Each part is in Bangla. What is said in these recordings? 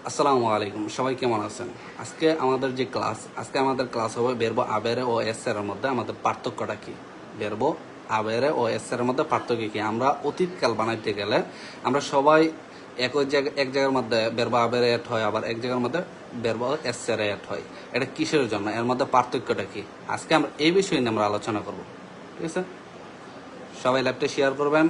আসসালামু আলাইকুম, সবাই কেমন আছেন? আজকে আমাদের ক্লাস হবে বেরবো আবেরে ও এসের মধ্যে আমাদের পার্থক্যটা কি। বেরবো আবেরে ও এসের মধ্যে পার্থক্য কি? আমরা অতীতকাল বানাইতে গেলে আমরা সবাই এক জায়গার মধ্যে বেরবো আবেরে এড হয়, আবার এক জায়গার মধ্যে বেরবো এসের এড হয়। এটা কিসের জন্য? এর মধ্যে পার্থক্যটা কি? আজকে আমরা এই বিষয় নিয়ে আমরা আলোচনা করব। ঠিক আছে, সবাই ল্যাবটা শেয়ার করবেন।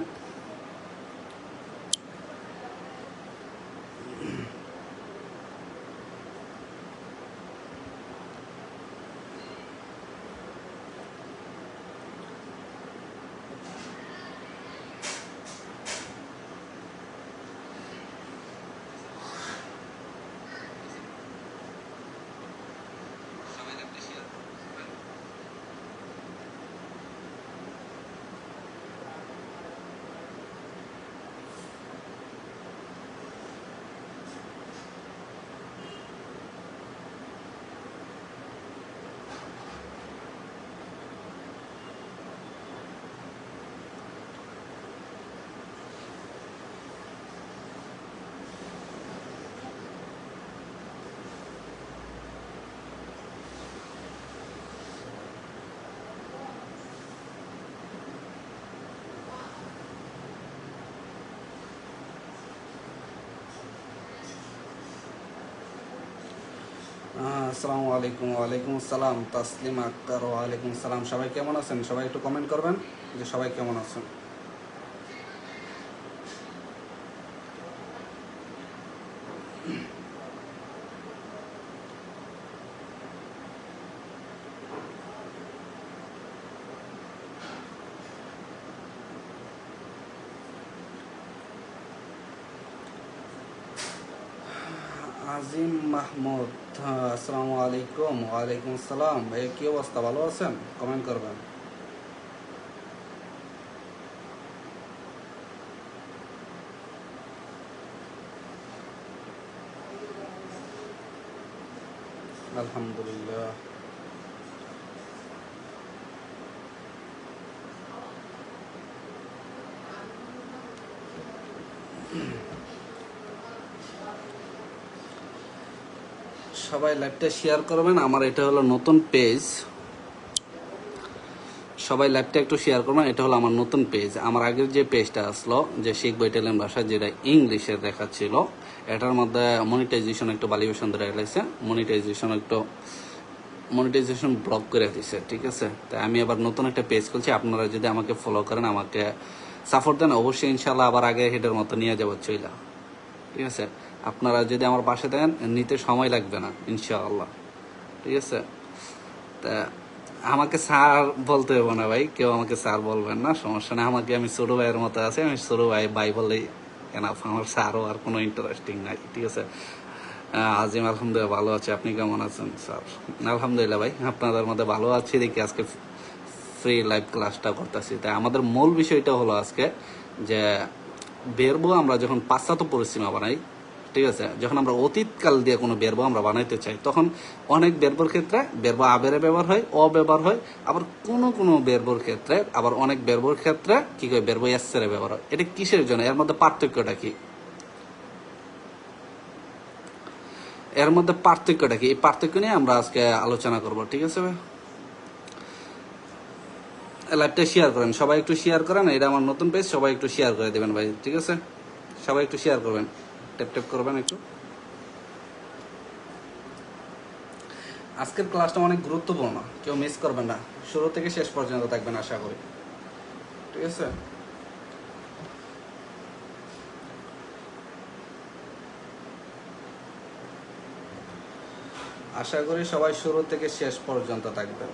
আসসালামু আলাইকুম। ওয়ালাইকুম আসসালাম তাসলিম আক্তার। ওয়ালাইকুম আসসালাম। সবাই কেমন আছেন? সবাই একটু কমেন্ট করবেন যে সবাই কেমন আছেন। আজিম মাহমুদ, আসসালামু আলাইকুম। ওয়ালাইকুম আসসালাম। কি অবস্থা, ভালো আছেন? কমেন্ট করবেন। আলহামদুলিল্লাহ। সবাই লাইভটা শেয়ার করবেন। আমার এটা হলো নতুন পেজ, সবাই লাইভটা একটু শেয়ার করবেন। এটা হলো আমার নতুন পেজ। আমার আগের যে পেজটা আসলো, যে শিখবো ইটালিয়ান ভাষা, যেটা ইংলিশে দেখাচ্ছিল, এটার মধ্যে মনিটাইজেশন একটু ভ্যালিডেশন ধরে গেছে, মনিটাইজেশন ব্লক করে দিছে। ঠিক আছে, তাই আমি আবার নতুন একটা পেজ খুলছি। আপনারা যদি আমাকে ফলো করেন, আমাকে সাপোর্ট দেন, অবশ্যই ইনশাল্লাহ আবার আগে হেডের মতো নিয়ে যাবো চইলা। ঠিক আছে, আপনারা যদি আমার পাশে দেন, নিতে সময় লাগবে না ইনশাআল্লাহ। ঠিক আছে, তা আমাকে স্যার বলতে হবে না ভাই, কেউ আমাকে স্যার বলবেন না, সমস্যা নেই। আমাকে আমি ছোট ভাইয়ের মতো আছি, আমি ছোট ভাই ভাই বললেই এনাফ। আমার স্যারও আর কোনো ইন্টারেস্টিং নাই। ঠিক আছে, আজিম আলহামদুলিল্লাহ ভালো আছে। আপনি কেমন আছেন স্যার? আলহামদুলিল্লাহ ভাই, আপনাদের মধ্যে ভালো আছি দেখি আজকে ফ্রি লাইভ ক্লাসটা করতেছি। তাই আমাদের মূল বিষয়টা হলো আজকে যে বেরবো আমরা যখন পাশ্চাত্য পরিসীমা বানাই, ঠিক আছে, যখন আমরা অতীতকাল দিয়ে কোনো বেরবো আমরা বানাইতে চাই, তখন অনেক বেরবোর ক্ষেত্রে বেরবো আবেরে ব্যবহার হয়, ব্যবহার হয়। আবার কোনো বেরবোর ক্ষেত্রে, আবার অনেক বেরবোর ক্ষেত্রে কি করে বেরবো এসেরে ব্যবহার হয়। এটা কিসের জন্য? এর মধ্যে পার্থক্যটা কি? এই পার্থক্য নিয়ে আমরা আজকে আলোচনা করব। ঠিক আছে ভাই, লাইভটা শেয়ার করেন, সবাই একটু শেয়ার করেন। এটা আমার নতুন পেজ, সবাই একটু শেয়ার করে দেবেন ভাই। ঠিক আছে, সবাই একটু শেয়ার করবেন, ট্যাপ ট্যাপ করবেন একটু। আজকের ক্লাসটা অনেক গুরুত্বপূর্ণ, কেউ মিস করবেন না, শুরু থেকে শেষ পর্যন্ত থাকবেন আশা করি। ঠিক আছে, আশা করি সবাই শুরু থেকে শেষ পর্যন্ত থাকবেন।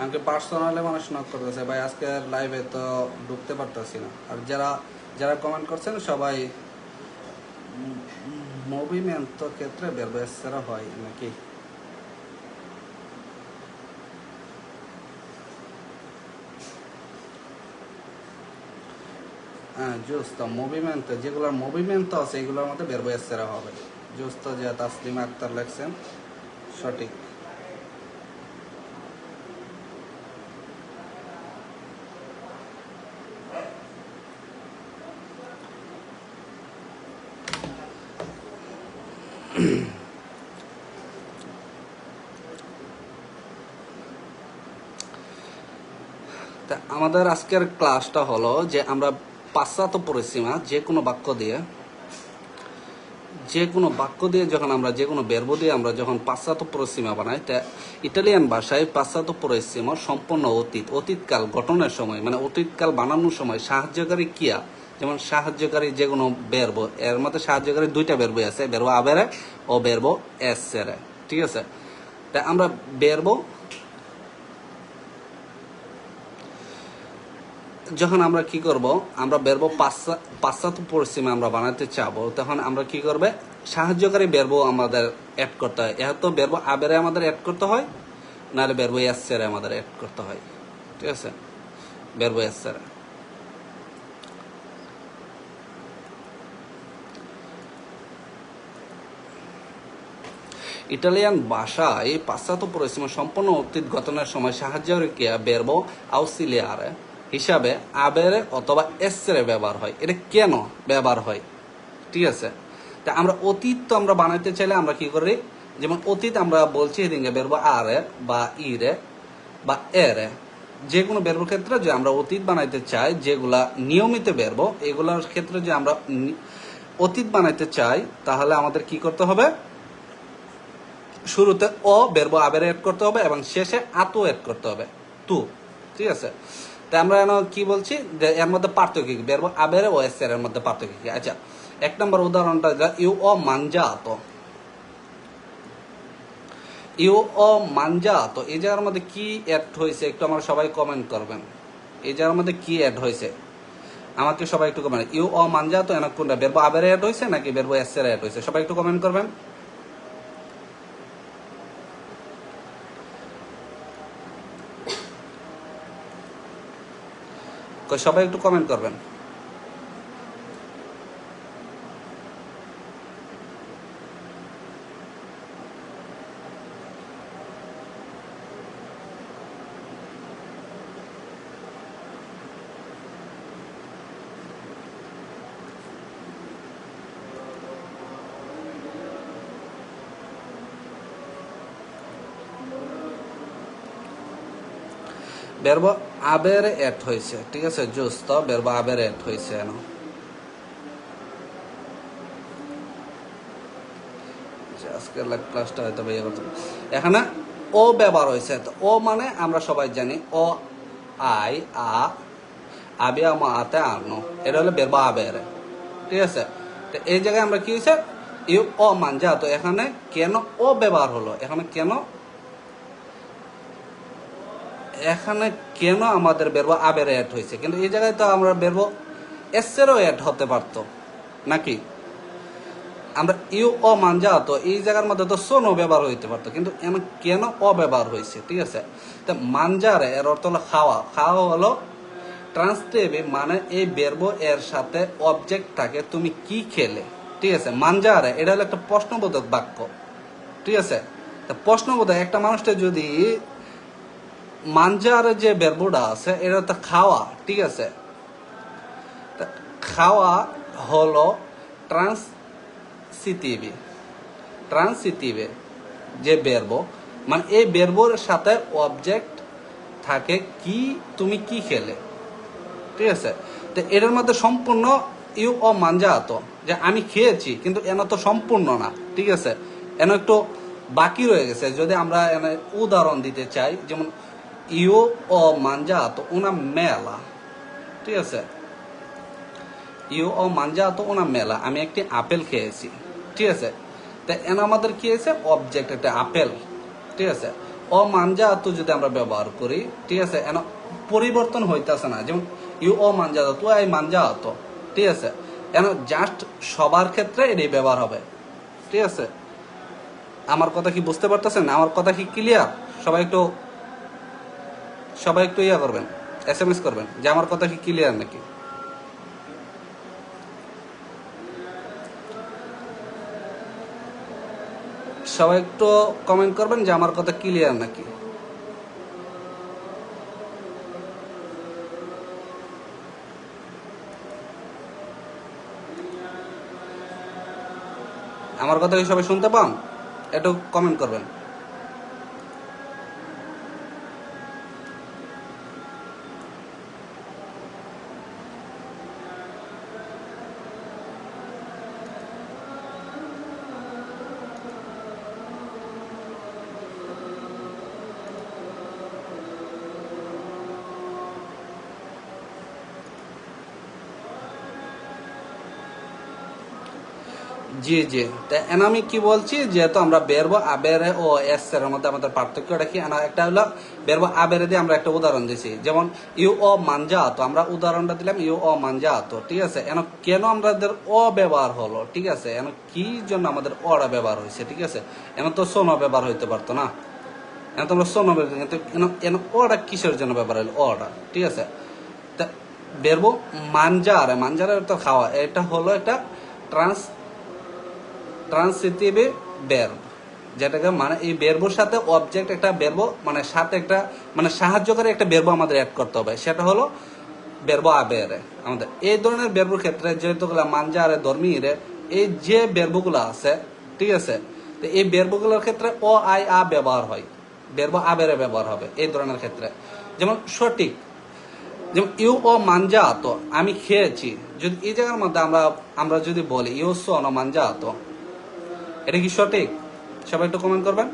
আমাকে পার্সোনালি মানুষ নক করতেছে, ভাই আজকে লাইভে তো ঢুকতে পারতেছি না। আর যারা যারা কমেন্ট করছেন সবাই মুভিমেন্ট ক্ষেত্রে বেরবেসেরা হয় নাকি? হ্যাঁ জুস্ত মুভিমেন্ট, যেগুলোর মুভিমেন্ট আছে এগুলোর মধ্যে বেরবেসেরা হবে। জুস্ত যে তাসলিমা আক্তার লেখছেন সঠিক। তা আমাদের আজকের ক্লাসটা হলো যে আমরা পাশ্চাত্য পরিসীমা যে কোনো বাক্য দিয়ে যখন আমরা যে কোনো বেরব দিয়ে আমরা যখন পাশ্চাত্য পরিসীমা বানাই, তা ইটালিয়ান ভাষায় পাশ্চাত্য পরিসীমা সম্পূর্ণ অতীতকাল গঠনের সময়, মানে অতীতকাল বানানোর সময় সাহায্যকারী ক্রিয়া, যেমন সাহায্যকারী যে কোনো বেরব, এর মধ্যে সাহায্যকারী দুইটা বেরব আছে, বেরব আবেরে ও বেরব এসেরে। ঠিক আছে, তা আমরা বেরব যখন আমরা কি করব, আমরা বেরবো পাশ্চাত্য পরিসীমা আমরা বানাতে চাবো, তখন আমরা কি করবে, সাহায্যকারী বেরবো আমাদের অ্যাড করতে হয়। তো বেরবো আবেরে আমাদের অ্যাড করতে হয়, নাহলে বেরবো এসেরে আমাদের অ্যাড করতে হয়। ঠিক আছে, বেরবো এসেরে। ইটালিয়ান ভাষায় পাশ্চাত্য পরিসীমা সম্পূর্ণ অতীত গঠনের সময় সাহায্যকারী ক্রিয়া বেরবো আউসিলিয়ারে হিসাবে আবেরে অথবা এসেরে ব্যবহার হয়। এটা কেন ব্যবহার হয়? ঠিক আছে, তা আমরা অতীত তো আমরা বানাইতে চাইলে আমরা কি করি, যেমন অতীত আমরা বলছি এদিকে বেরবো আরে বা ইরে বা এরে, যে কোনো বেরবোর ক্ষেত্রে যে আমরা অতীত বানাইতে চাই, যেগুলা নিয়মিত বেরবো এগুলোর ক্ষেত্রে যে আমরা অতীত বানাইতে চাই, তাহলে আমাদের কি করতে হবে, শুরুতে অ বেরবো আবেরে অ্যাড করতে হবে এবং শেষে আতো অ্যাড করতে হবে, তু। ঠিক আছে, তা আমরা কি বলছি যে এর মধ্যে পার্থক্য কি, বেরবো আবেরে ও এসের এর মধ্যে পার্থক্য কি? আচ্ছা, এক নম্বর উদাহরণটা ইউ ও মানজাতো। ইউ ও মানজাতো এই জায়গার মধ্যে কি অ্যাড হয়েছে একটু আমরা সবাই কমেন্ট করবেন। এই জায়গার মধ্যে কি অ্যাড হয়েছে আমাকে সবাই একটু কমেন্ট। ইউ ও মানজাতো এনা কোনটা, বেরবো আবেরে অ্যাড হয়েছে নাকি বেরবো এসের অ্যাড হয়েছে? সবাই একটু কমেন্ট করবেন। সবাই একটু কমেন্ট করবেন। বেরবো আবের অ্যাড হয়েছে। ঠিক আছে, জুস্ত বেরবো আবের অ্যাড হয়েছে। আজকের ক্লাসটা হয়তো এখানে ও ব্যবহার হয়েছে। তো ও মানে আমরা সবাই জানি ও আই আবে আমা আতে আনো, এটা হলো বেরবো আবের। ঠিক আছে, তো এই জায়গায় আমরা কি হয়েছে, ইউ ও মানজা, তো এখানে কেন ও ব্যবহার হলো, এখানে কেন আমাদের বেরবো আবের অ্যাড হয়েছে, কিন্তু এই জায়গায় তো আমরা বেরবো এসেরও অ্যাড হতে পারতো নাকি? আমরা ইউ ও মানজা, তো এই জায়গার মধ্যে তো সোনো ব্যবহার হইতে পারতো, কিন্তু কেন অব্যবহার হয়েছে? ঠিক আছে, তো মানজারে এর অর্থ হলো খাওয়া। খাওয়া হলো ট্রান্সটিভে, মানে এই বেরবো এর সাথে অবজেক্ট থাকে, তুমি কি খেলে। ঠিক আছে, মানজারে এটা হলো একটা প্রশ্নবোধক বাক্য। ঠিক আছে, তা প্রশ্নবোধক একটা মানুষটা যদি মানজারে যে বেরবোটা আছে এটা তো খাওয়া। ঠিক আছে, খাওয়া হলো ট্রান্সিটিভে যে বেরবো, মানে এই বেরবোর সাথে অবজেক্ট থাকে, কি তুমি কি খেলে। ঠিক আছে, তো এটার মধ্যে সম্পূর্ণ ইউ ও মানজাত, যে আমি খেয়েছি, কিন্তু এনা তো সম্পূর্ণ না। ঠিক আছে, এন একটু বাকি রয়ে গেছে। যদি আমরা এনে উদাহরণ দিতে চাই, যেমন ইউ ও মানজাত উনা মেলা। ঠিক আছে, ইউ ও মানজাতো ওনা মেলা, আমি একটি আপেল খেয়েছি। ঠিক আছে, তো এন আমাদের কি হয়েছে, অবজেক্ট একটা আপেল। ঠিক আছে, অমানজাত যদি আমরা ব্যবহার করি, ঠিক আছে, এন পরিবর্তন হইতেছে না। যেমন ইউ অমানজাত, তু আই মানজাত, ঠিক আছে, এন জাস্ট সবার ক্ষেত্রে এটাই ব্যবহার হবে। ঠিক আছে, আমার কথা কি বুঝতে পারতেছেন? আমার কথা কি ক্লিয়ার? সবাই একটু ইয়া করবেন, SMS করবেন যে আমার কথা কি ক্লিয়ার নাকি। সবাই একটু কমেন্ট করবেন যে আমার কথা ক্লিয়ার নাকি। আমার কথা কি সবাই শুনতে পান? একটু কমেন্ট করবেন। জি জি, আমি কি বলছি, যেহেতু আমরা বেরবো আবেরে ও এস এর মধ্যে আমাদের পার্থক্য রাখি। একটা হলো বেরবো আবেরে দিয়ে আমরা একটা উদাহরণ দিছি, যেমন ইউ ও মানজা আতো, আমরা উদাহরণটা দিলাম ইউ ও মানজা আতো, ঠিক আছে। কেন আমাদের অ ব্যবহার হলো, ঠিক আছে, কি জন্য আমাদের অটা ব্যবহার হয়েছে, ঠিক আছে। তো সোনো ব্যবহার হইতে পারতো না, তোমরা সোনো কিন্তু অটা কিসের জন্য ব্যবহার হলো, অটা, ঠিক আছে। তা বেরবো মানজারে তো খাওয়া, এটা হলো একটা ট্রান্সিটিভে বেরব, যেটাকে মানে এই বেরবোর সাথে অবজেক্ট একটা বেরব, মানে সাথে একটা মানে সাহায্যকারী একটা বেরব আমাদের অ্যাড করতে হবে, সেটা হলো বেরব আবেরে। আমাদের এই ধরনের বেরবোর ক্ষেত্রে যেহেতু মানজারে ধর্মীরে এই যে বেরবগুলো আছে, ঠিক আছে, তো এই বেরবগুলোর ক্ষেত্রে অ আই আ ব্যবহার হয়, বেরব আবেরে ব্যবহার হবে এই ধরনের ক্ষেত্রে। যেমন সঠিক, যেমন ইউ ও মানজা আতো, আমি খেয়েছি, যদি এই জায়গার মধ্যে আমরা যদি বলি ইউ সোন মানজা আতো, এটা কি সঠিক? সবাই একটু কমেন্ট করবেন।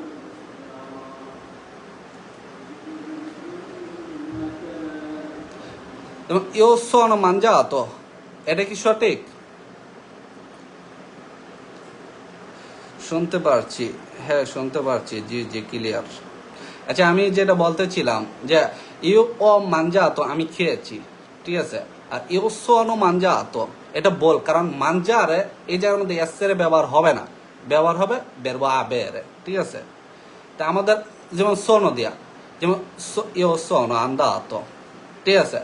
এবং ইউ সোন মানজা আতো, এটা কি সঠিক? শুনতে পারছি, হ্যাঁ শুনতে পারছি, জি জি ক্লিয়ার। আচ্ছা, আমি যেটা বলতেছিলাম যে ইউ ও মানজা আতো, আমি খেয়েছি, ঠিক আছে, আর ইউ সোন মানজা আতো এটা বল, কারণ মানজারে এই জায়গার মধ্যে এসের ব্যবহার হবে না, ব্যবহার হবে বেরবো আবেরে, ঠিক আছে। তা আমাদের যেমন সোনো দিয়া, যেমন ইউ সোনো আন্দা আতো, ঠিক আছে,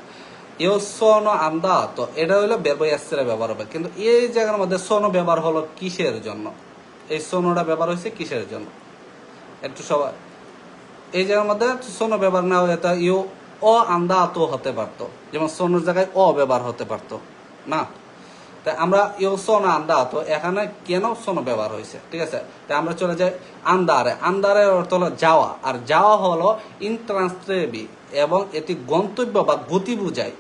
ইউ সোনো আন্দা আতো এটা হলো বেরবো এসের ব্যবহার হবে। কিন্তু এই জায়গার মধ্যে সোনো ব্যবহার হলো কিসের জন্য, এই সোনোটা ব্যবহার হয়েছে কিসের জন্য, একটু সবাই এই জায়গার মধ্যে সোনো ব্যবহার না হয়ে ইউ অ আন্দা আতো হতে পারতো, যেমন সোনোর জায়গায় অ ব্যবহার হতে পারতো না। তাই আমরা ইউ সোনো আন্দা আতো, এখানে কেন সোনো ব্যবহার হয়েছে, ঠিক আছে। তাই আমরা চলে যাই আন্দারে, আন্দারের অর্থ হলো যাওয়া, আর যাওয়া হলো ইনট্রান্সলেবি এবং এটি গন্তব্য বা গতি বুঝায়।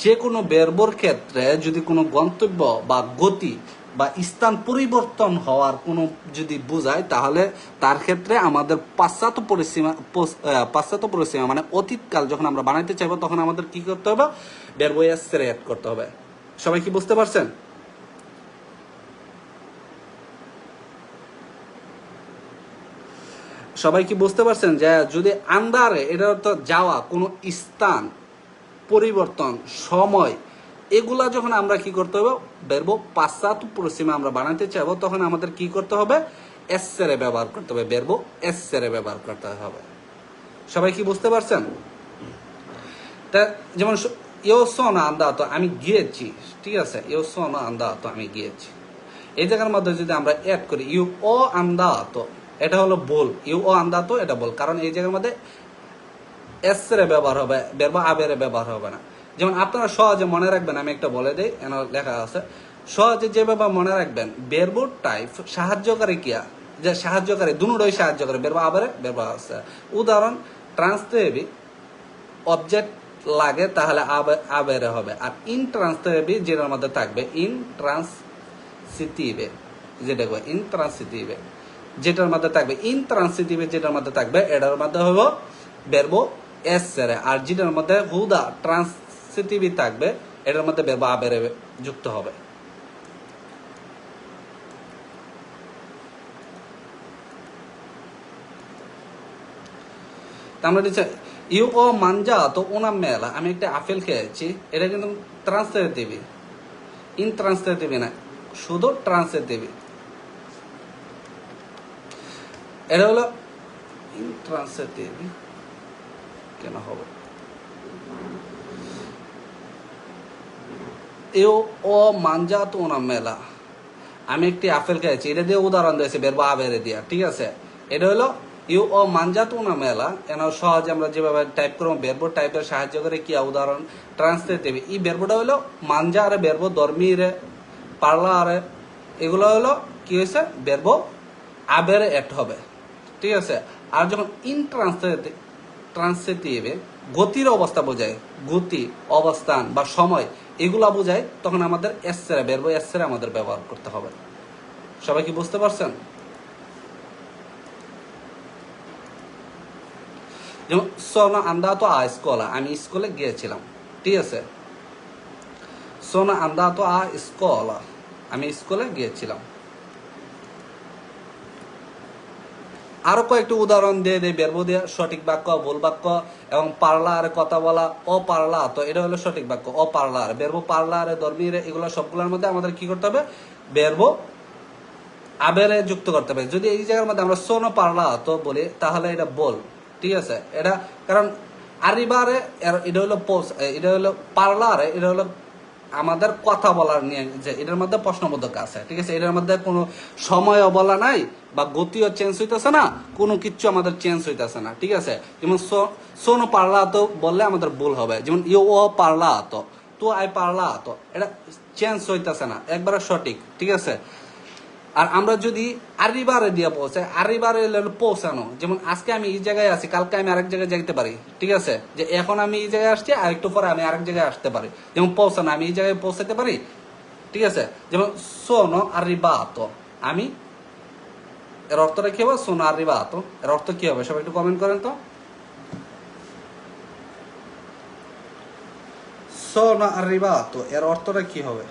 যে কোনো বেরবোর ক্ষেত্রে যদি কোনো গন্তব্য বা গতি বা স্থান পরিবর্তন হওয়ার কোনো যদি বোঝায়, তাহলে তার ক্ষেত্রে আমাদের পাশ্চাত্য পরিসীমা মানে অতীতকাল যখন আমরা বানাইতে চাইবো, তখন আমাদের কি করতে হবে, বেরবো এস অ্যাড করতে হবে। সবাই কি বুঝতে পারছেন? সবাই কি বুঝতে পারছেন যে যদি আন্দারে এটা তো যাওয়া, কোনো স্থান পরিবর্তন, সময়, এগুলা যখন আমরা কি করতে হবে, বেরবো পাশ্চাত্য পরিসীমা আমরা বানাইতে চাইবো, তখন আমাদের কি করতে হবে, এসেরে ব্যবহার করতে হবে, বেরবো এসেরে ব্যবহার করতে হবে। সবাই কি বুঝতে পারছেন? তা যেমন ইউ সোনা আন্দাতো, আমি গিয়েছি, ঠিক আছে, ইউ সোনা আন্দাতো, আমি গিয়েছি, এই জায়গার মধ্যে যদি আমরা অ্যাড করি ইউ ও আন্দাতো, এটা হলো বল, ইউ ও আন্দাতো এটা বল, কারণ এই জায়গার মধ্যে এসেরে ব্যবহার হবে, বেরবো আবেরে ব্যবহার হবে না। যেমন আপনারা সহজে মনে রাখবেন, আমি একটা বলে দিই, লেখা আছে, সহজে যেভাবে মনে রাখবেন, বেরবো টাইপ সাহায্যকারী কিয়া, যে সাহায্যকারী দুটোই সাহায্যকারী, বেরবো আবেরে ব্যবহার আছে। উদাহরণ, ট্রান্সলেবি অবজেক্ট লাগে তাহলে আবেরে হবে, আর ইনট্রান্সলেবি যেটার মধ্যে থাকবে ইনট্রান্সিটিভে, যেটা ইনট্রান্সিটিভে যেটার মধ্যে থাকবে, ইনট্রান্সিটিভে যেটার মধ্যে থাকবে, এটার মধ্যে হলো বেরবো এসেরে, আর যেটার মধ্যে হুদা ট্রান্সিটিভি থাকবে, এটার মধ্যে বেরবো আবেরে যুক্ত হবে। আমরা দিচ্ছি ইউ ও মানজা তো ওনাম মেলা, আমি একটা আপেল খেয়েছি, এটা কিন্তু ট্রান্সলেটিভ, ইনট্রান্সলেটিভ না, শুধু ট্রান্সলেটিভ। এটা হলো ইনট্রান্সলেটিভ কেন হবে, ইউ ও মানজা তো ওনাম মেলা, আমি একটি আপেল খেয়েছি, এটা দিয়ে উদাহরণ দিয়েছে বেরবো আবেরে দিয়া, ঠিক আছে। এটা হলো ইউ ও মানজাত উনা মেলা, এন সহজে আমরা যেভাবে টাইপ করবো বেরবো টাইপের সাহায্য করে কি উদাহরণ ট্রান্সলেটিভ। এই বেরবোটা হলো মানজা আরে বেরবো, ধর্মী রে, পারলা আরে, এগুলো হলো কি হয়েছে বেরবো আবেরে এড হবে, ঠিক আছে। আর যখন ট্রান্সলেটিভে গতির অবস্থা বোঝায়, গতি, অবস্থান বা সময় এগুলা বোঝায়, তখন আমাদের এসেরা বেরবো এসেরা আমাদের ব্যবহার করতে হবে। সবাই কি বুঝতে পারছেন? যেমন সোনা আন্দা তো স্কুলা, আমি স্কুলে গিয়েছিলাম, ঠিক আছে। সোনা আন্দা তো স্কুলা, আমি স্কুলে গিয়েছিলাম। আরো কয়েকটি উদাহরণ দিয়ে দেয় বেরবো দিয়ে, সঠিক বাক্য, ভুল বাক্য এবং পারলা আর কথা বলা, ও পারলা তো এটা হলো সঠিক বাক্য, ও পারলা আর বেরবো, পারলা আর ধর্মীর, এগুলো সবগুলোর মধ্যে আমাদের কি করতে হবে বেরবো আবেরে যুক্ত করতে হবে। যদি এই জায়গার মধ্যে আমরা সোনো পারলা তো বলি তাহলে এটা বল, ঠিক আছে। এটা কারণ আরিবারে এটা হলো এটা হলো পারলারে, এটা হলো আমাদের কথা বলার নিয়ে, যে এটার মধ্যে প্রশ্নবোধক আছে, ঠিক আছে। এটার মধ্যে কোনো সময়ও বলা নাই বা গতিও চেঞ্জ হইতেছে না, কোনো কিছু আমাদের চেঞ্জ হইতেছে না, ঠিক আছে। যেমন সোনো পারলা তো বললে আমাদের ভুল হবে, যেমন ইউ ও পারলা তো আই পারলা তো, এটা চেঞ্জ হইতেছে না, একবারে সঠিক, ঠিক আছে। আর আমরা যদি আরিবারে দিয়ে পৌঁছাই, আরিবারে পৌঁছানো, যেমন আজকে আমি এই জায়গায় আছি, কালকে আমি আরেক জায়গায় যাইতে পারি, ঠিক আছে। যে এখন আমি এই জায়গায় আসছি, আর একটু পরে আমি আরেক জায়গায় আসতে পারি, যেমন পৌঁছানো, আমি এই জায়গায় পৌঁছাতে পারি, ঠিক আছে। যেমন সোনো আরিবাতো, আমি, এর অর্থটা কি হবে সোনো আরিবাতো, এর অর্থ কি হবে সবাই একটু কমেন্ট করেন তো। সোনো আরিবাতো এর অর্থটা কি হবে?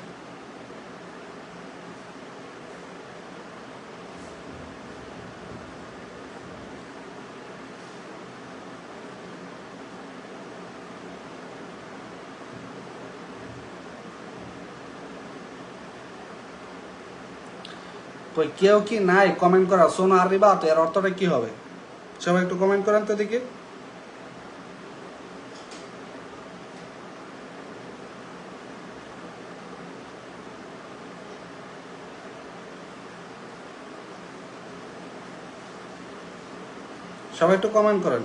কই কেউ কি নাই কমেন্ট করা, সোনো আরিবাতো এর অর্থটা কি হবে সবাই একটু কমেন্ট করেন তো দেখি। সবাই একটু কমেন্ট করেন।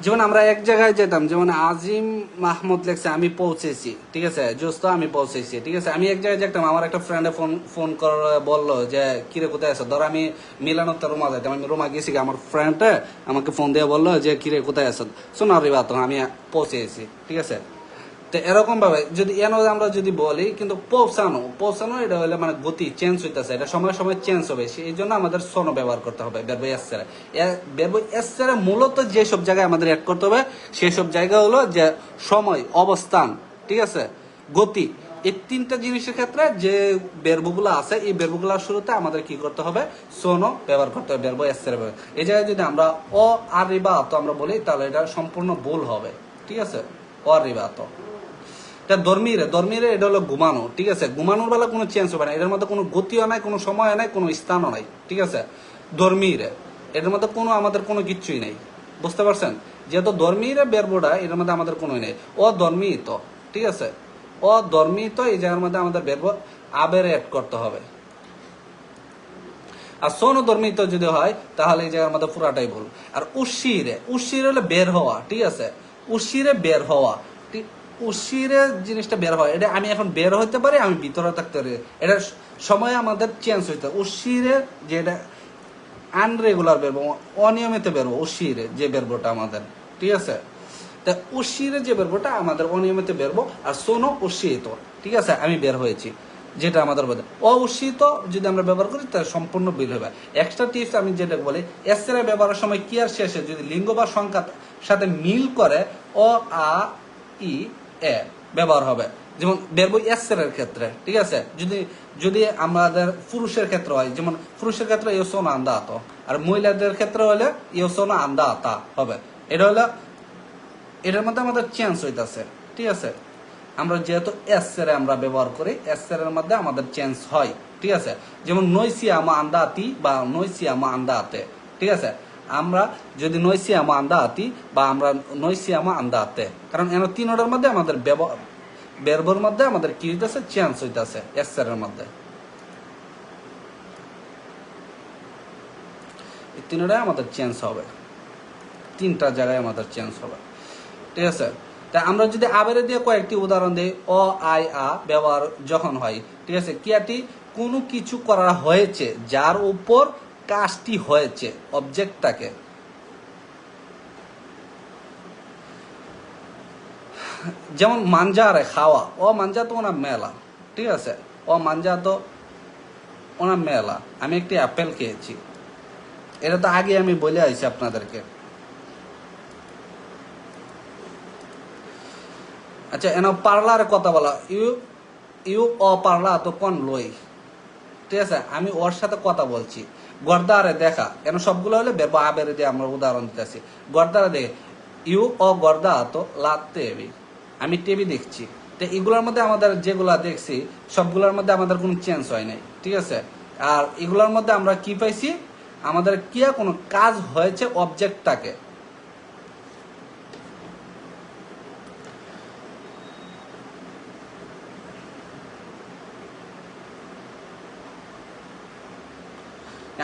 যেমন আমরা এক জায়গায় যেতাম, যেমন আজিম মাহমুদ লেখছে আমি পৌঁছেছি, ঠিক আছে, জোস্ত আমি পৌঁছেছি, ঠিক আছে। আমি এক জায়গায় যেতাম, আমার একটা ফ্রেন্ডে ফোন করে বললো যে কিরে কোথায় আছো, ধর আমি মিলানোর রুমা যাইতাম, আমি রুমা গেছি, আমার ফ্রেন্ডে আমাকে ফোন দিয়ে বললো যে কিরে কোথায় আছো, শোনো রে বাত আমি পৌঁছেছি, ঠিক আছে। তো এরকম ভাবে যদি আমরা যদি বলি, কিন্তু পৌঁছানো এটা হলে মানে গতি চেঞ্জ হইতেছে, এটা সময় সময় চেঞ্জ হবে, এই জন্য আমাদের সোনো ব্যবহার করতে হবে বেরবো এসেরে। বেরবো এসেরে মূলত যেসব জায়গায় আমাদের অ্যাড করতে হবে সেই সব জায়গা হলো যে সময়, অবস্থান, ঠিক আছে, গতি, এই তিনটা জিনিসের ক্ষেত্রে যে বেরবুগুলো আছে, এই বেরবুগুলোর শুরুতে আমাদের কি করতে হবে সোনো ব্যবহার করতে হবে বেরবো এসেরে। এই জায়গায় যদি আমরা অ আর রিবা তো আমরা বলি তাহলে এটা সম্পূর্ণ ভুল হবে, ঠিক আছে। অ রিবা তো এটা ধর্মীরে এটা হলো ঘুমানো, ঠিক আছে। ঘুমানোর বেলা কোনো চেঞ্জ হবে না, এটার মধ্যে কোনো গতিও নাই, কোনো সময় নাই, কোনো স্থানও নাই, ঠিক আছে। ধর্মীরে এটার মধ্যে কোনো আমাদের কোনো কিচ্ছুই নেই, বুঝতে পারছেন। যেহেতু ধর্মীরে বেরবোটা এটার মধ্যে আমাদের কোনোই নেই, অধর্মিত, ঠিক আছে। অধর্মিত এই জায়গার মধ্যে আমাদের বেরবো আবের অ্যাড করতে হবে। আর ধর্মিত যদি হয় তাহলে এই জায়গার মধ্যে পুরাটাই ভুল। আর উশিরে হলে বের হওয়া, ঠিক আছে। উশিরে বের হওয়া, উশিরে জিনিসটা বের হয়, এটা আমি এখন বের হইতে পারি, আমি ভিতরে থাকতে পারি, এটা সময় আমাদের চেঞ্জ হইতে। উশিরে যেটা আনরেগুলার বেরবো, অনিয়মিত বেরবো, উশিরে যে বেরবোটা আমাদের, ঠিক আছে। তা উশিরে যে বেরবোটা আমাদের অনিয়মিত বেরবো, আর সোনো উশিত, ঠিক আছে, আমি বের হয়েছি। যেটা আমাদের বোঝে অবশ্যই তো যদি আমরা ব্যবহার করি তাহলে সম্পূর্ণ বিল হবে। এক্সট্রা টিপস আমি যেটা বলি, এস এর ব্যবহারের সময় ক্রিয়ার শেষে যদি লিঙ্গ বা সংখ্যার সাথে মিল করে অ আ ই এ ব্যবহার হবে। যেমন বেরব এস এর ক্ষেত্রে, ঠিক আছে, যদি যদি আমাদের পুরুষের ক্ষেত্রে হয়, যেমন পুরুষের ক্ষেত্রে ইউসোনা আন্দা আতো, আর মহিলাদের ক্ষেত্রে হলে ইউসোনা আন্দা আতা হবে। এটা হলো এটার মধ্যে আমাদের চেঞ্জ হইতাছে, ঠিক আছে। আমরা যেহেতু এস এর আমরা ব্যবহার করি, এস এর মধ্যে আমাদের চেঞ্জ হয়, ঠিক আছে। যেমন নৈসিয়ামা আন্দা আতি বা নৈসিয়ামা আন্দা আতে, ঠিক আছে। আমরা যদি নৈসিয়ামা আন্দা আতি বা আমরা নৈসিয়ামা আন্দা আতে, কারণ এর তিনটার মধ্যে আমাদের ব্যবহার মধ্যে আমাদের কি হইতাছে, চেঞ্জ হইতাছে এস এর মধ্যে। এই তিনটায় আমাদের চেঞ্জ হবে, তিনটা জায়গায় আমাদের চেঞ্জ হবে, ঠিক আছে। তা আমরা যদি আবেরে দিয়ে কয়েকটি উদাহরণ দিই, অ আই আ ব্যবহার যখন হয়, ঠিক আছে, ক্রিয়াটি কোনো কিছু করা হয়েছে যার উপর কাজটি হয়েছে অবজেক্টটাকে, যেমন মাঞ্জারে খাওয়া, ও মাঞ্জা তো ওনার মেলা, ঠিক আছে, ও মাঞ্জা তো ওনার মেলা, আমি একটি অ্যাপেল খেয়েছি, এটা তো আগে আমি বলে আইছি আপনাদেরকে। আচ্ছা, এনে পার্লার কথা বলা, ইউ ইউ অ পার্লা তো কোন লই, ঠিক আছে, আমি ওর সাথে কথা বলছি। গর্দারে দেখা, এন সবগুলো হলে বেরব আবেরে দিয়ে আমরা উদাহরণ দিতেছি। গর্দারে দেখে, ইউ অ গর্দা তো লাতে আমি টিভি দেখছি। তো এগুলোর মধ্যে আমাদের যেগুলা দেখছি সবগুলোর মধ্যে আমাদের কোনো চেঞ্জ হয় নাই, ঠিক আছে। আর এগুলোর মধ্যে আমরা কি পাইছি, আমাদের কি কোনো কাজ হয়েছে অবজেক্টটাকে।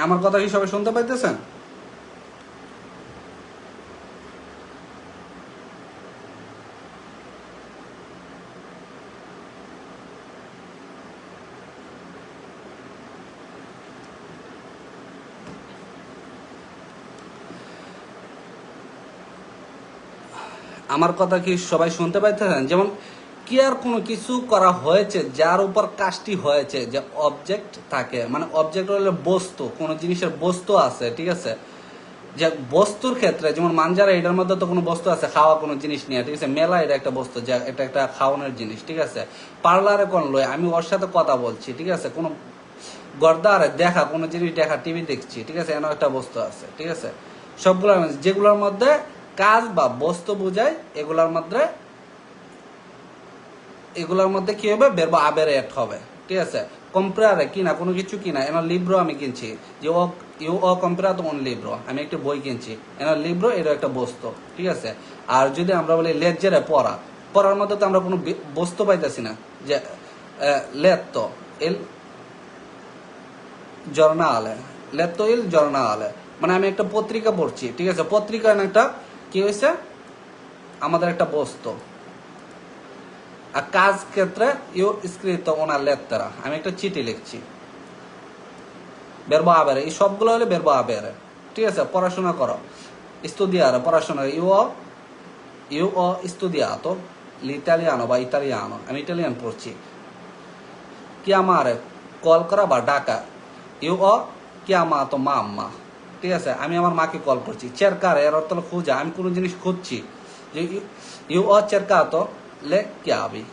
আমার কথা কি সবাই শুনতে পাইতেছেন? আমার কথা কি সবাই শুনতে পাইতেছেন? যেমন কি আর কোনো কিছু করা হয়েছে যার উপর কাজটি হয়েছে, যে অবজেক্ট থাকে, মানে অবজেক্ট হলে বস্তু, কোনো জিনিসের বস্তু আছে, ঠিক আছে। যে বস্তুর ক্ষেত্রে যেমন মাঞ্জারা, এটার মধ্যে তো কোনো বস্তু আছে, খাওয়া কোনো জিনিস নিয়ে, ঠিক আছে। মেলা এটা একটা বস্তু, যা এটা একটা খাওয়ানোর জিনিস, ঠিক আছে। পার্লারে কোন লয়, আমি ওর সাথে কথা বলছি, ঠিক আছে। কোনো গর্দারে দেখা, কোনো জিনিস দেখা, টিভি দেখছি, ঠিক আছে, এমন একটা বস্তু আছে, ঠিক আছে। সবগুলোর যেগুলোর মধ্যে কাজ বা বস্তু বোঝায়, এগুলোর মধ্যে কি হবে, বেরবো আবের এড হবে, ঠিক আছে। কম্প্রারে কিনা, কোনো কিছু কিনা, এনার লিব্রো আমি কিনছি, যে ও ইউ ও কম্প্রা তো অন লিব্রো, আমি একটা বই কিনছি, এনার লিব্রো এটা একটা বস্তু, ঠিক আছে। আর যদি আমরা বলি লেজেরে পড়া, পড়ার মধ্যে তো আমরা কোনো বস্তু পাইতেছি না, যে লেত্তো এল জর্নালে, লেত্তো ইল জর্নালে, মানে আমি একটা পত্রিকা পড়ছি, ঠিক আছে। পত্রিকা একটা কি হয়েছে, আমাদের একটা বস্তু। আর কাজ ক্ষেত্রে ইউ স্ক্রিপ্ট ওনার লেত্তারা, আমি একটা চিঠি লিখছি, বেরবো আবেরে, এই সবগুলো হলে বেরবো আবেরে, ঠিক আছে। পড়াশোনা করো, স্টুডিয়ারে পড়াশোনা, ইউ ও স্টুডিয়াতো l'italiano বা ইতালিয়ানো, আমি ইটালিয়ান পড়ছি। chiamare কল করা বা ডাকা, ইউ ও chiamato mamma, ঠিক আছে, আমি আমার মাকে কল করছি। cercare এর অর্থ হলো খোঁজা, আমি কোনো জিনিস খুঁজছি, যে ইউ ও cercato le chiavi,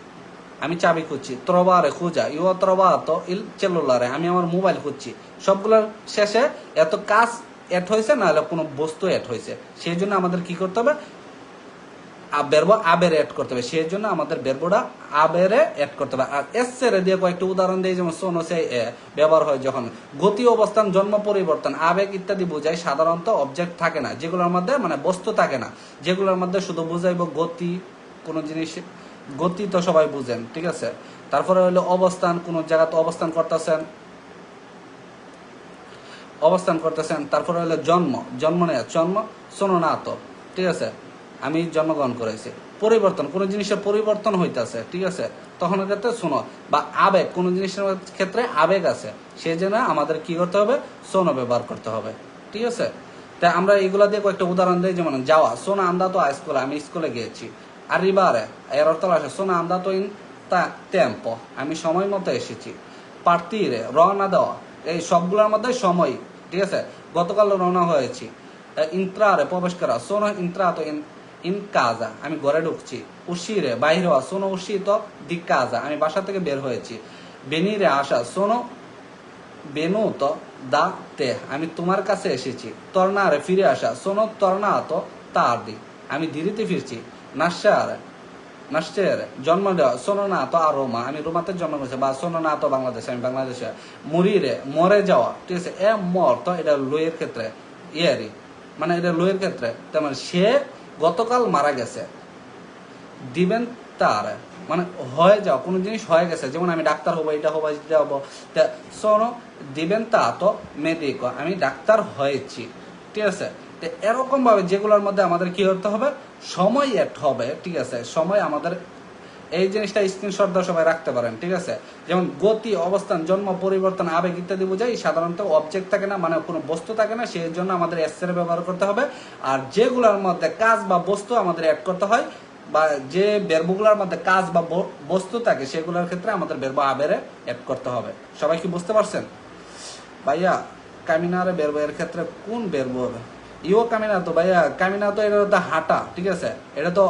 আমি চাবি খুঁজছি। trovare খোঁজা, ইউ ও trovato il cellulare, আমি আমার মোবাইল খুঁজছি। সবগুলোর শেষে এত কাজ এড হয়েছে, না হলে কোনো বস্তু এড হয়েছে, সেই জন্য আমাদের কি করতে হবে, বেরবো আবেরে এড করতে হবে, সেই জন্য আমাদের বেরবোটা আবেরে এড করতে হবে। আর এস এর দিয়ে কয়েকটি উদাহরণ দিয়ে, যেমন সোনো সে ব্যবহার হয় যখন গতি, অবস্থান, জন্ম, পরিবর্তন, আবেগ ইত্যাদি বোঝায়, সাধারণত অবজেক্ট থাকে না, যেগুলোর মধ্যে মানে বস্তু থাকে না, যেগুলোর মধ্যে শুধু বুঝাইব গতি, কোনো জিনিস গতি তো সবাই বুঝেন, ঠিক আছে। তারপরে হলো অবস্থান, কোন জায়গাতে অবস্থান করতেছেন। তারপরে হলো জন্ম নেয়, জন্ম শোনো না তো, ঠিক আছে, আমি জন্মগ্রহণ করেছি। পরিবর্তন, কোন জিনিসের পরিবর্তন হইতেছে, ঠিক আছে, তখন ক্ষেত্রে শোনো। বা আবেগ, কোন জিনিসের ক্ষেত্রে আবেগ আছে, সেই জন্য আমাদের কি করতে হবে, শোনো ব্যবহার করতে হবে, ঠিক আছে। তাই আমরা এগুলা দিয়ে কয়েকটা উদাহরণ দিই, যেমন যাওয়া, সোনা আন্দাতো স্কুলে, আমি স্কুলে গিয়েছি। arrivare এর অর্থ আসে সোনা আন্দাতো ইন tempo আমি সময় মতো এসেছি, partire রওনা দেওয়া, এই সবগুলোর মধ্যে সময়, ঠিক আছে। গতকাল রওনা হয়েছি, entrare প্রবেশ করা, sono entrato in casa আমি ঘরে ঢুকছি, uscire বাইরে হওয়া, sono uscito di casa আমি বাসা থেকে বের হয়েছি, venire আসা, sono venuto da te আমি তোমার কাছে এসেছি, tornare ফিরে আসা, sono tornato tardi আমি দেরিতে ফিরছি, nascere জন্ম দেওয়া, sono nato a Roma আমি রোমাতে জন্মগ্রহণ করেছি, বা sono nato বাংলাদেশে আমি বাংলাদেশে, morire মরে যাওয়া, ঠিক আছে। è morto এটা লইয়ের ক্ষেত্রে, ieri মানে এটা লইয়ের ক্ষেত্রে, তার মানে সে গতকাল মারা গেছে। diventare মানে হয়ে যাও, কোনো জিনিস হয়ে গেছে, যেমন আমি ডাক্তার হবো, এটা হবো, এটা হবো, sono diventato medico আমি ডাক্তার হয়েছি, ঠিক আছে। তো এরকম ভাবে যেগুলোর মধ্যে আমাদের কি করতে হবে, সময় অ্যাড হবে, ঠিক আছে। সময় আমাদের এই জিনিসটা স্ক্রিনশট দিয়ে সবাই রাখতে পারেন, ঠিক আছে। যেমন গতি, অবস্থান, জন্ম, পরিবর্তন, আবেগ ইত্যাদি বোঝাই, সাধারণত অবজেক্ট থাকে না, মানে কোনো বস্তু থাকে না, সেই জন্য আমাদের এস এর ব্যবহার করতে হবে। আর যেগুলোর মধ্যে কাজ বা বস্তু আমাদের অ্যাড করতে হয়, বা যে বেরবুগুলোর মধ্যে কাজ বা বস্তু থাকে, সেগুলোর ক্ষেত্রে আমাদের বেরবো আবেরে অ্যাড করতে হবে। সবাই কি বুঝতে পারছেন? ভাইয়া কামিনারে বেরবো এর ক্ষেত্রে কোন বেরবো হবে? ইও কামিনা তো ভাইয়া, কামিনা তো এটা তো হাঁটা, ঠিক আছে। এটা তো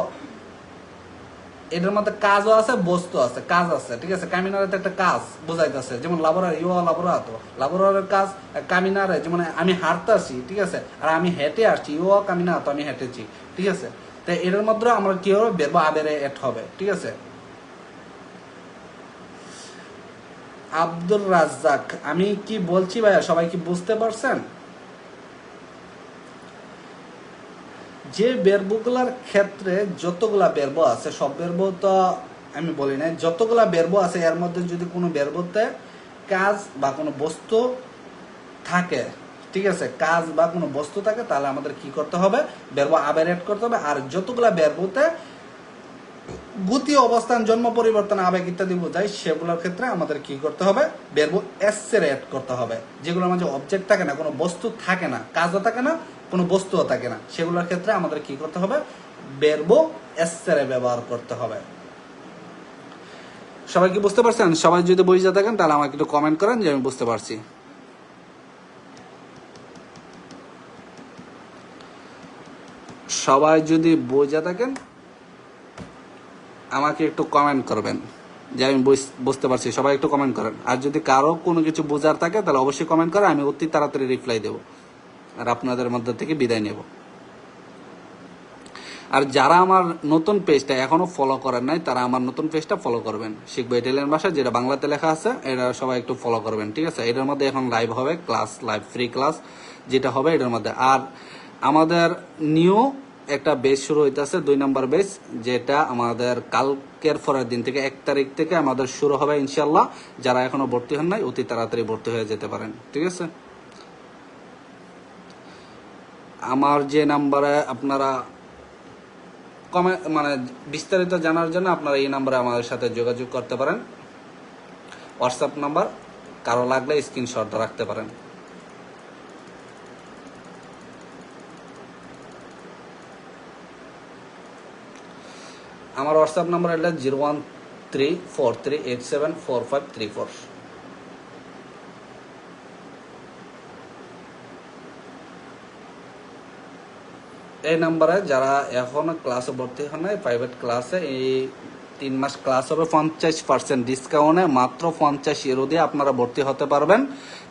এটার মধ্যে কাজও আছে, বস্তু আছে, কাজ আছে, ঠিক আছে। কামিনারে তো একটা কাজ বোঝাইতেছে, যেমন লাবোরার, ইও লাবোরাতো, লাবোরারের কাজ। কামিনারে যেমন আমি হাঁটতেছি, ঠিক আছে, আর আমি হেঁটে আসছি, ইও কামিনাতো আমি হেঁটেছি, ঠিক আছে। তো এটার মধ্যে আমরা কি হবে, বেরবো আবেরে এড হবে, ঠিক আছে। আব্দুর রাজ্জাক আমি কি বলছি ভাইয়া, সবাই কি বুঝতে পারছেন? যে বেরবোগুলার ক্ষেত্রে যতগুলা বেরবো আছে, সব বেরবো তো আমি বলি নাই, যতগুলা বেরবো আছে এর মধ্যে যদি কোনো বেরবোতে কাজ বা কোনো বস্তু থাকে, ঠিক আছে, কাজ বা কোনো বস্তু থাকে, তাহলে আমাদের কি করতে হবে, বেরবো আবের অ্যাড করতে হবে। আর যতগুলা বেরবোতে গতি, অবস্থান, জন্ম, পরিবর্তন, আবেগ ইত্যাদি বোঝায়, সেগুলোর ক্ষেত্রে আমাদের কি করতে হবে, বেরবো এস এর অ্যাড করতে হবে। যেগুলোর মাঝে অবজেক্ট থাকে না, কোনো বস্তু থাকে না, কাজও থাকে না, কোনো বস্তুও থাকে না, সেগুলোর ক্ষেত্রে আমাদের কি করতে হবে, বেরবো এস এর ব্যবহার করতে হবে। সবাই কি বুঝতে পারছেন? সবাই যদি বুঝতে থাকেন তাহলে আমাকে একটু কমেন্ট করেন যে আমি বুঝতে পারছি। সবাই যদি বুঝে থাকেন আমাকে একটু কমেন্ট করবেন যে আমি বুঝতে পারছি। সবাই একটু কমেন্ট করেন। আর যদি কারো কোনো কিছু বোঝার থাকে তাহলে অবশ্যই কমেন্ট করে, আমি অতি তাড়াতাড়ি রিপ্লাই দেব আর আপনাদের মধ্যে থেকে বিদায় নেব। আর যারা আমার নতুন পেজটা এখনো ফলো করেন নাই, তারা আমার নতুন পেজটা ফলো করবেন, শিখবো ইটালিয়ান ভাষা, যেটা বাংলাতে লেখা আছে, এটা সবাই একটু ফলো করবেন, ঠিক আছে। এটার মধ্যে এখন লাইভ হবে ক্লাস, লাইভ ফ্রি ক্লাস যেটা হবে এটার মধ্যে। আর আমাদের নিউ একটা বেচ শুরু হইতেছে, 2 নম্বর বেচ, যেটা আমাদের কালকের পরের দিন থেকে 1 তারিখ থেকে আমাদের শুরু হবে ইনশাল্লাহ। যারা এখনো ভর্তি হন নাই অতি তাড়াতাড়ি ভর্তি হয়ে যেতে পারেন, ঠিক আছে। আমার যে নাম্বারে আপনারা মানে বিস্তারিত জানার জন্য আপনারা এই নাম্বারে আমাদের সাথে যোগাযোগ করতে পারেন, হোয়াটসঅ্যাপ নাম্বার, কারো লাগলে স্ক্রিনশট রাখতে পারেন। আমার হোয়াটসঅ্যাপ নাম্বার এটা 01343874534। এই নাম্বারে যারা এখনো ক্লাসে ভর্তি হন নাই, প্রাইভেট ক্লাসে, এই 3 মাস ক্লাস হবে 50% ডিসকাউন্টে, মাত্র 50 ইউরো দিয়ে আপনারা ভর্তি হতে পারবেন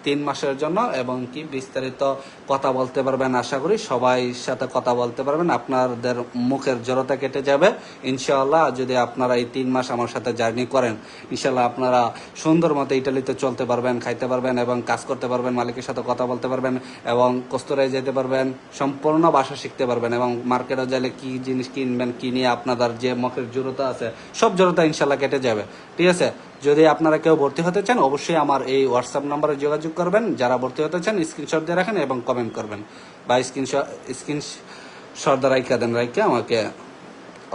3 মাসের জন্য, এবং কি বিস্তারিত কথা বলতে পারবেন। আশা করি সবাই সাথে কথা বলতে পারবেন, আপনাদের মুখের জড়তা কেটে যাবে ইনশাআল্লাহ। যদি আপনারা এই 3 মাস আমার সাথে জার্নি করেন, ইনশাআল্লাহ আপনারা সুন্দর মতো ইটালিতে চলতে পারবেন, খাইতে পারবেন এবং কাজ করতে পারবেন, মালিকের সাথে কথা বলতে পারবেন এবং কস্তরায় যেতে পারবেন, সম্পূর্ণ ভাষা শিখতে পারবেন, এবং মার্কেটে গেলে কি জিনিস কিনবেন, কি নিয়ে আপনাদের যে মুখের জড়তা আছে, সব জড়তা ইনশাআল্লাহ কেটে যাবে, ঠিক আছে। যদি আপনারা কেউ ভর্তি হতে চান অবশ্যই আমার এই হোয়াটসঅ্যাপ নাম্বারে যোগাযোগ করবেন। যারা ভর্তি হতে চান স্ক্রিনশট দিয়ে রাখেন এবং কমেন্ট করবেন, বা স্ক্রিনশট দিয়ে রাইখা দেন, রাইখা আমাকে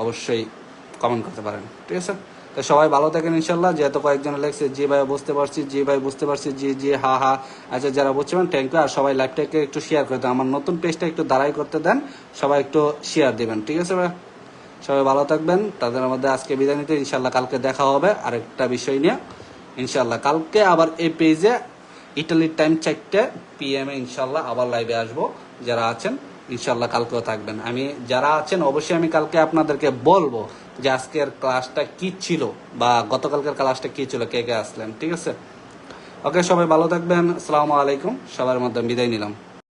অবশ্যই কমেন্ট করতে পারেন, ঠিক আছে। তো সবাই ভালো থাকেন ইনশাল্লাহ। যেহেতু কয়েকজন লেগছে জি ভাই বুঝতে পারছি, জি ভাই বুঝতে পারছি, জি জি হা হা। আচ্ছা, যারা বুঝছেন থ্যাংক ইউ। আর সবাই লাইভটাকে একটু শেয়ার করে দেন, আমার নতুন পেজটা একটু দাঁড়াই করতে দেন, সবাই একটু শেয়ার দিবেন, ঠিক আছে ভাই। সবাই ভালো থাকবেন। তাদের মধ্যে আজকে বিদায় নিতে, ইনশাল্লাহ কালকে দেখা হবে আরেকটা বিষয় নিয়ে। ইনশাল্লাহ কালকে আবার এই পেজে ইটালির টাইম 4টা PM ইনশাল্লাহ আবার লাইভে আসবো। যারা আছেন ইনশাল্লাহ কালকেও থাকবেন। আমি যারা আছেন অবশ্যই আমি কালকে আপনাদেরকে বলবো যে আজকের ক্লাসটা কি ছিল বা গতকালকের ক্লাসটা কি ছিল, কে কে আসলেন। ঠিক আছে, ওকে, সবাই ভালো থাকবেন। আসসালামু আলাইকুম, সবার মধ্যে বিদায় নিলাম।